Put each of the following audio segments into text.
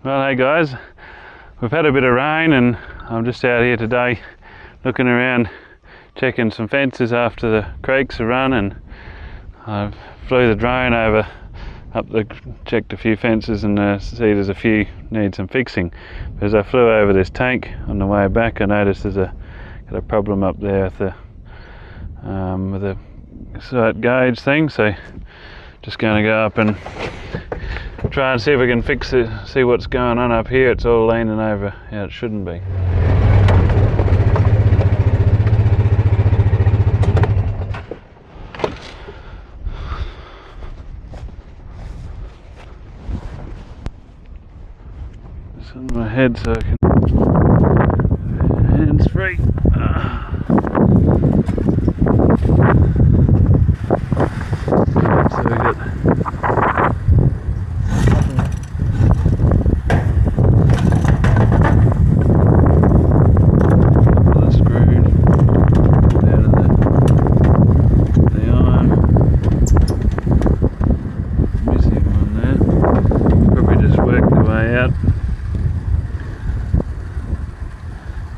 Well, hey guys, we've had a bit of rain and I'm just out here today looking around, checking some fences after the creeks are run, and I flew the drone over checked a few fences and see there's a few need some fixing. But as I flew over this tank on the way back, I noticed there's got a problem up there with the sight gauge thing, so just going to go up and try and see if we can fix it, see what's going on up here. It's all leaning over how it shouldn't be. It's on my head so I can hands free. So we got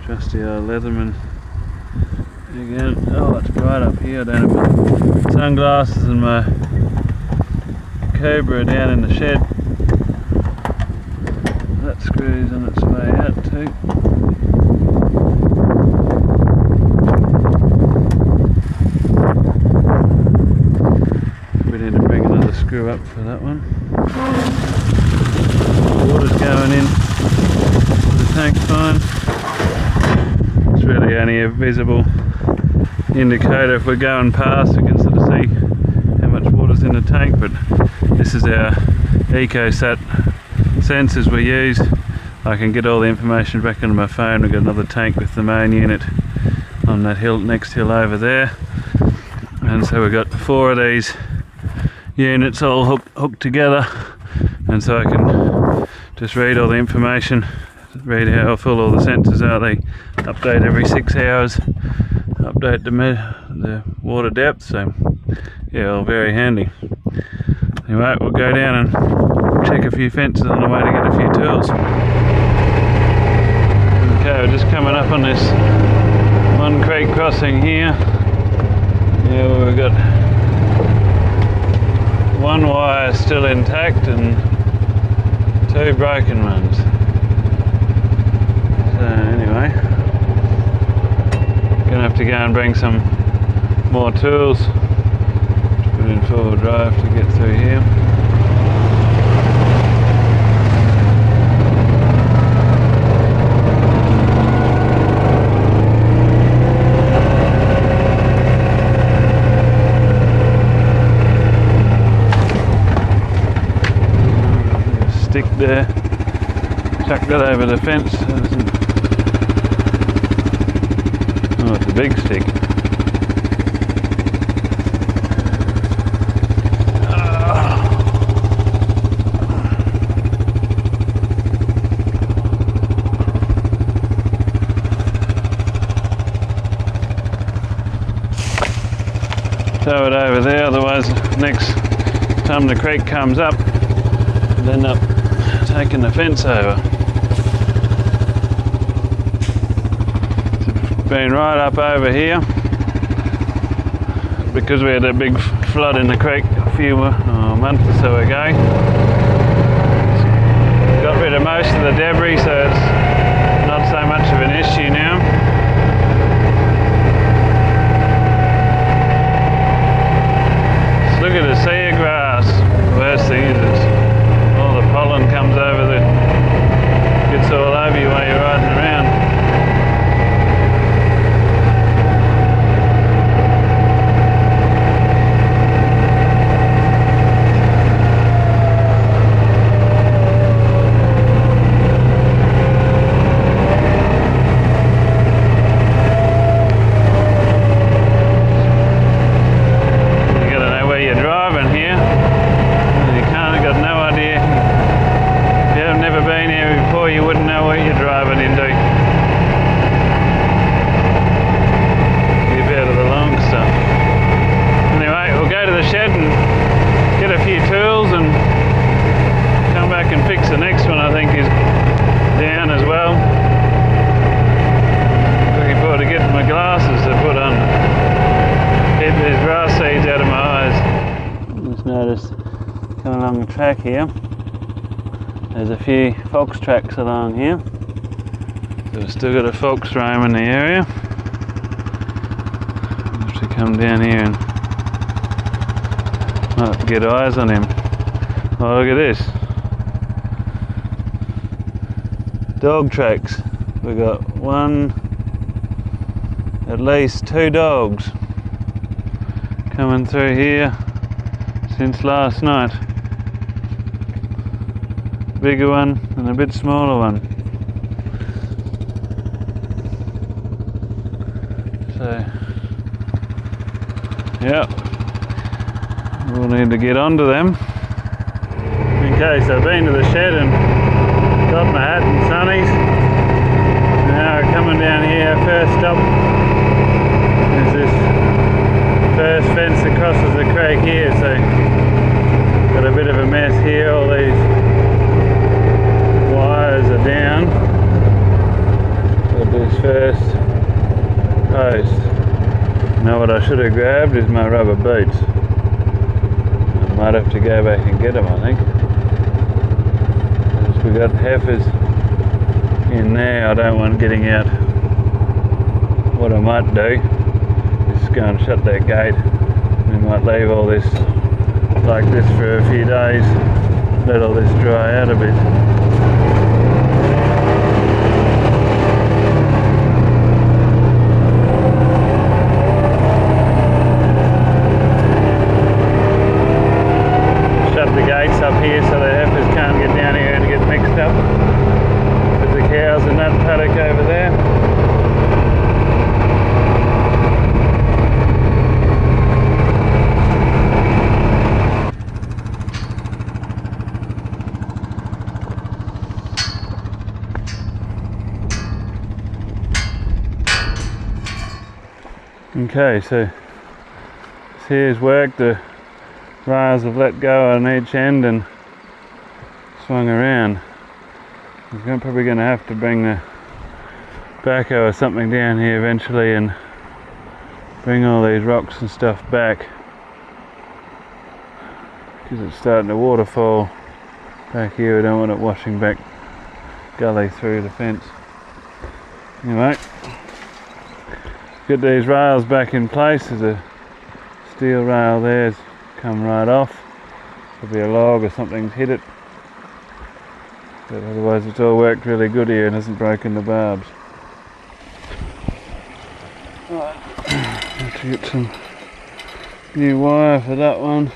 trusty old Leatherman again. Oh, it's bright up here. I don't have my sunglasses, and my Cobra down in the shed. That screw's on its way out too. We need to bring another screw up for that one. Water's going in. The tank's fine. It's really only a visible indicator. If we're going past, we can sort of see how much water's in the tank, but this is our EcoSat sensors we use. I can get all the information back into my phone. We've got another tank with the main unit on that hill, next hill over there, and so we've got 4 of these units all hooked together, and so I can just read all the information, read how full all the sensors are. They update every 6 hours, update the water depth, so yeah, all very handy. Anyway, we'll go down and check a few fences on the way to get a few tools. Okay, we're just coming up on this one creek crossing here. Yeah, well, we've got one wire still intact and 2 broken ones. So anyway, gonna have to go and bring some more tools. Put in 4-wheel drive to get through here. Stick there, chuck that over the fence. Oh, it's a big stick. Throw it over there, otherwise next time the creek comes up, we'll end up taking the fence over. It's been right up over here because we had a big flood in the creek a month or so ago. Got rid of most of the debris, so it's not so much of an issue now. Just look at the sea of grass. The worst thing is all the pollen comes over, gets all over you while you're riding around. track here. There's a few fox tracks along here. So we've still got a fox roaming the area. I'll have to come down here and might get eyes on him. Oh, look at this. Dog tracks. We've got at least 2 dogs coming through here since last night. Bigger one and a bit smaller one. So, yeah, we'll need to get onto them. Okay, so I've been to the shed and got my hat and sunnies. Now we're coming down here. First stop is this first fence that crosses the creek here. So got a bit of a mess here. All these wires are down. Got this first post. Now what I should have grabbed is my rubber boots. I might have to go back and get them, I think. We've got heifers in there. I don't want getting out. What I might do is go and shut that gate. We might leave all this like this for a few days, let all this dry out a bit. Shut the gates up here so the heifers can't get down here and get mixed up with the cows in that paddock over there. Okay, so this here's worked. The rails have let go on each end and swung around. I'm probably going to have to bring the backhoe or something down here eventually and bring all these rocks and stuff back, because it's starting to waterfall back here. We don't want it washing back gully through the fence. Anyway, get these rails back in place. There's a steel rail there, it's come right off. There'll be a log or something's hit it, but otherwise it's all worked really good here and hasn't broken the barbs. Right, have to get some new wire for that one.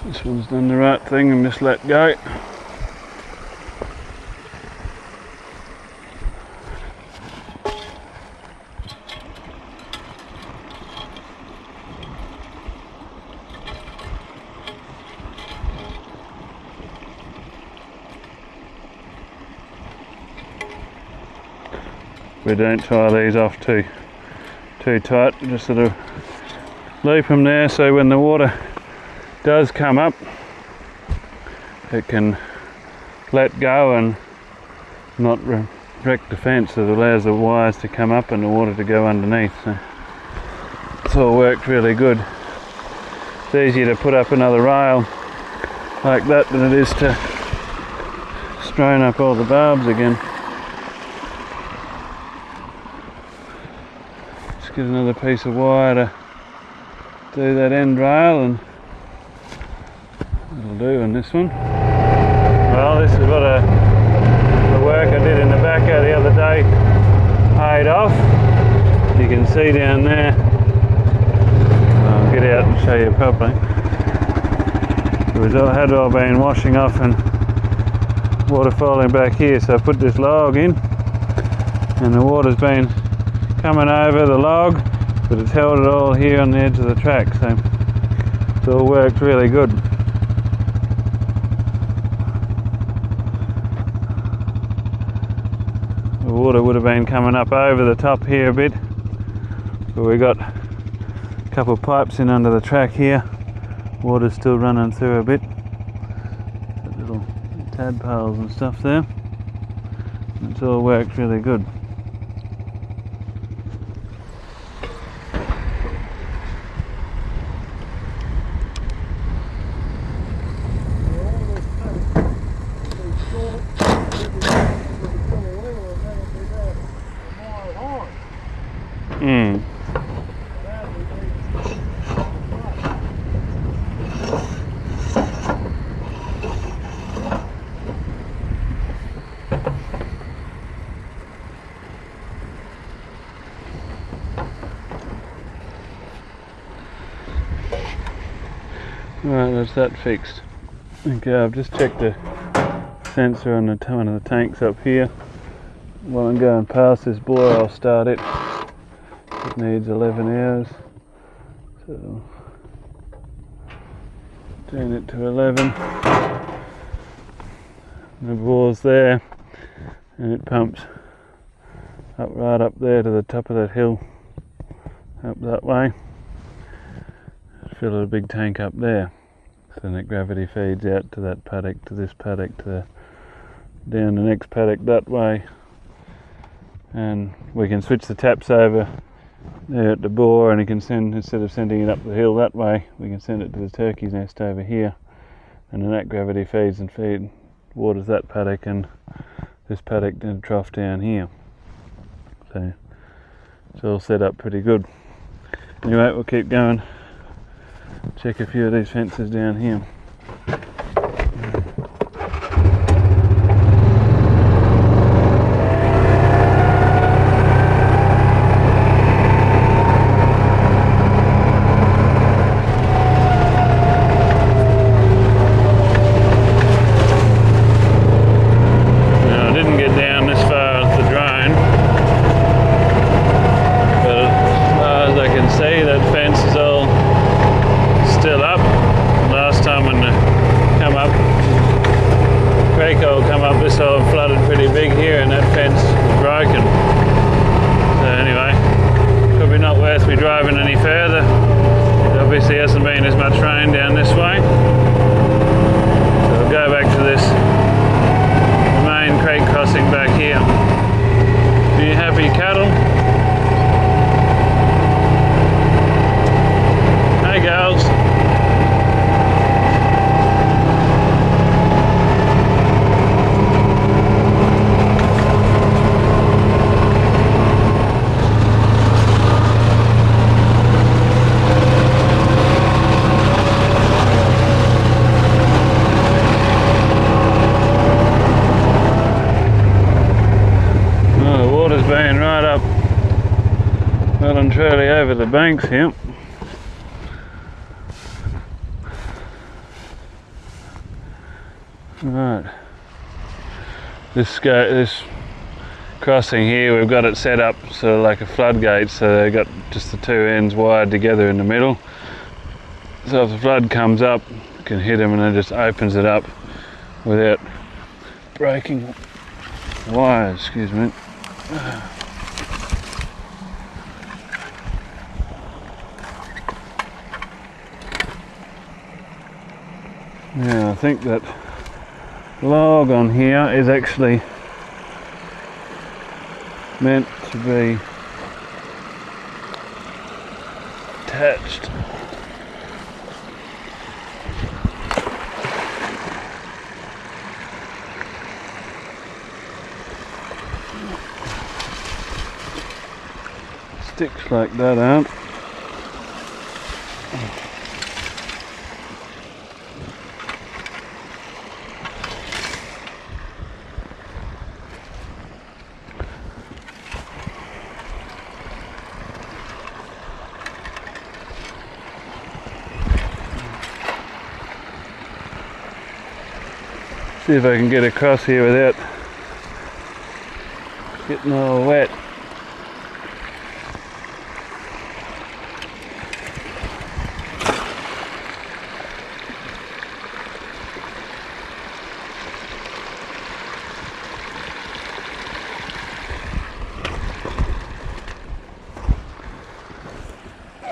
This one's done the right thing and just let go. We don't tie these off too tight, just sort of loop them there so when the water does come up it can let go and not wreck the fence. It allows the wires to come up and the water to go underneath, so it's all worked really good. It's easier to put up another rail like that than it is to strain up all the barbs again. Get another piece of wire to do that end rail and it'll do on this one. Well, this is what the work I did in the backhoe the other day paid off. You can see down there. I'll get out and show you properly. It had all been washing off and water falling back here, so I put this log in and the water's been coming over the log, but it's held it all here on the edge of the track, so it's all worked really good. The water would have been coming up over the top here a bit, but we got a couple of pipes in under the track here. Water's still running through a bit. Got little tadpoles and stuff there. It's all worked really good. Right, that's that fixed. Okay, I've just checked the sensor on one of the tanks up here. While I'm going past this bore, I'll start it. It needs 11 hours, so turn it to 11. The bore's there, and it pumps up right up there to the top of that hill, up that way. Fill a big tank up there, so then that gravity feeds out to that paddock, to this paddock, down the next paddock that way, and we can switch the taps over there at the bore, and you can send, instead of sending it up the hill that way, we can send it to the turkey's nest over here, and then that gravity feeds and waters that paddock and this paddock and trough down here. So it's all set up pretty good. Anyway, we'll keep going. Check a few of these fences down here. Driving any further. There obviously hasn't been as much rain down this way, so we'll go back to this main creek crossing back here. Are you happy, cattle? Hey girls. Being right up well and truly over the banks here. Right, this crossing here, we've got it set up sort of like a floodgate, so they've got just the two ends wired together in the middle, so if the flood comes up you can hit them and it just opens it up without breaking the wires. Excuse me. Yeah, I think that log on here is actually meant to be attached. Sticks like that out. See if I can get across here without getting all wet.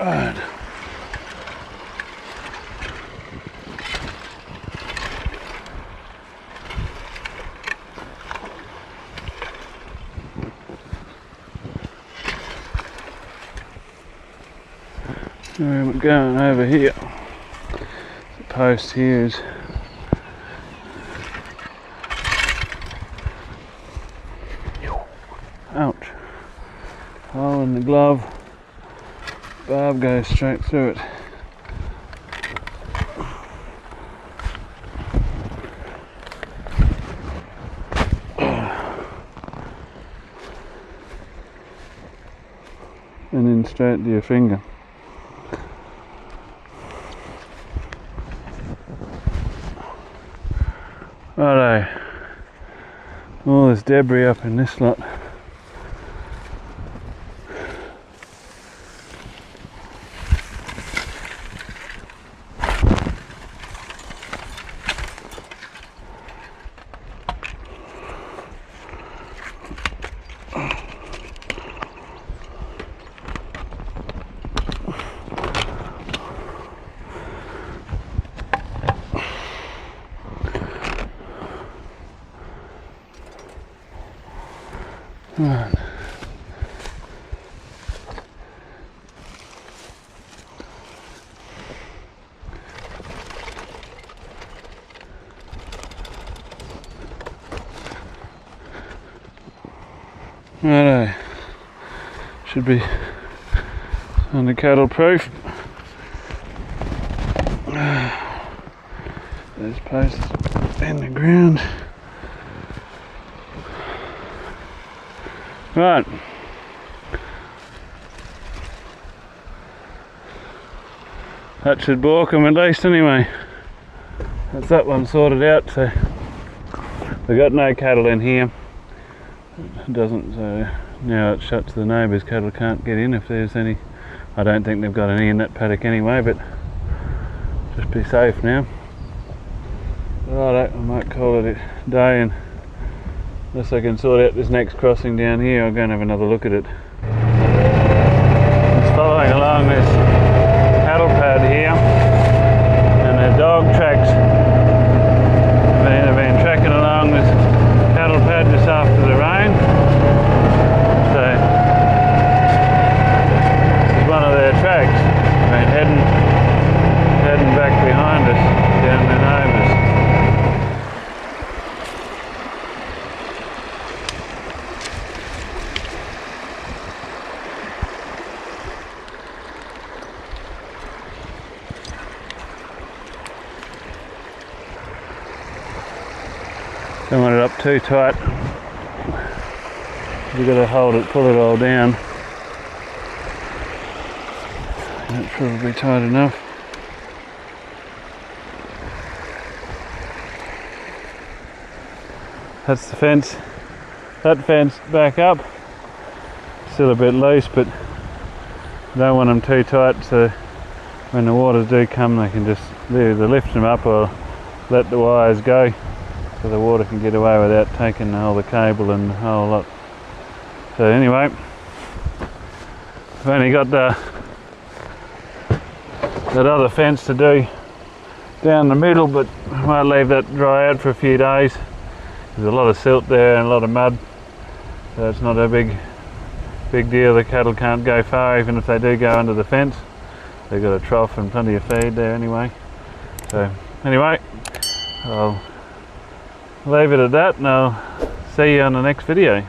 Right. Where we're going over here. The post here is ouch. Hole in the glove. Barb goes straight through it. And then straight to your finger. Righto. All this debris up in this lot. Right. Righto. Should be on the cattle proof. Those posts in the ground. Right. That should balk them at least anyway. That's that one sorted out, so we've got no cattle in here. It doesn't, so now it shuts the neighbours' cattle can't get in if there's any. I don't think they've got any in that paddock anyway, but just be safe now. Righto, I might call it a day, and unless I can sort out this next crossing down here, I'll go and have another look at it. Just following along this cattle pad here, and the dog tracks. I've been tracking along this cattle pad just after the rain. So this is one of their tracks. I've been heading back behind us down the neighbours. Don't want it up too tight. You've got to hold it, pull it all down. That's probably tight enough. That's the fence. That fence back up. Still a bit loose, but don't want them too tight, so when the waters do come they can just either lift them up or let the wires go, so the water can get away without taking all the cable and the whole lot. So anyway, I've only got that other fence to do down the middle, but I might leave that dry out for a few days. There's a lot of silt there and a lot of mud, so it's not a big deal. The cattle can't go far even if they do go under the fence. They've got a trough and plenty of feed there anyway. So anyway, I'll leave it at that, and I'll see you on the next video.